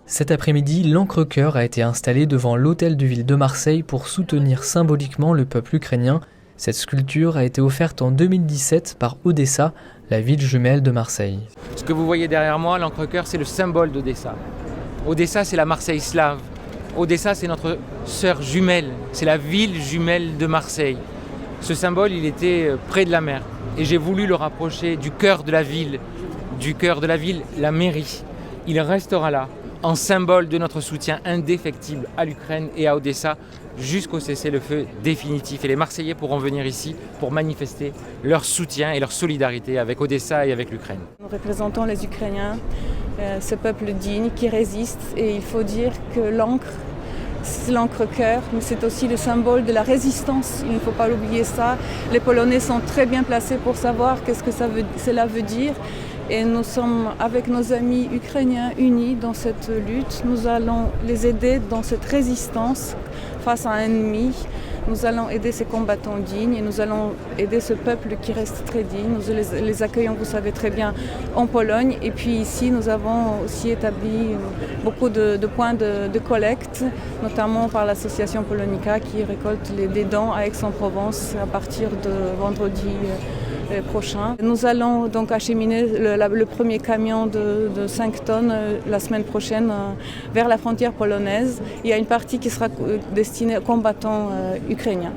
Cet après-midi, l'Encre-Cœur a été installé devant l'Hôtel de Ville de Marseille pour soutenir symboliquement le peuple ukrainien. Cette sculpture a été offerte en 2017 par Odessa, la ville jumelle de Marseille. Ce que vous voyez derrière moi, l'Encre-Cœur, c'est le symbole d'Odessa. Odessa, c'est la Marseille slave. Odessa, c'est notre sœur jumelle, c'est la ville jumelle de Marseille. Ce symbole, il était près de la mer. Et j'ai voulu le rapprocher du cœur de la ville, la mairie. Il restera là, en symbole de notre soutien indéfectible à l'Ukraine et à Odessa, jusqu'au cessez-le-feu définitif. Et les Marseillais pourront venir ici pour manifester leur soutien et leur solidarité avec Odessa et avec l'Ukraine. Nous représentons les Ukrainiens, ce peuple digne qui résiste, et il faut dire que l'encre, c'est l'Encre-Cœur, mais c'est aussi le symbole de la résistance. Il ne faut pas l'oublier ça. Les Polonais sont très bien placés pour savoir qu'est-ce que cela veut dire. Et nous sommes avec nos amis ukrainiens unis dans cette lutte. Nous allons les aider dans cette résistance face à un ennemi. Nous allons aider ces combattants dignes et nous allons aider ce peuple qui reste très digne. Nous les accueillons, vous savez très bien, en Pologne. Et puis ici, nous avons aussi établi beaucoup de points de collecte, notamment par l'association Polonica qui récolte des dons à Aix-en-Provence à partir de vendredi prochain. Nous allons donc acheminer le premier camion de 5 tonnes la semaine prochaine vers la frontière polonaise. Il y a une partie qui sera destinée aux combattants ukrainiens.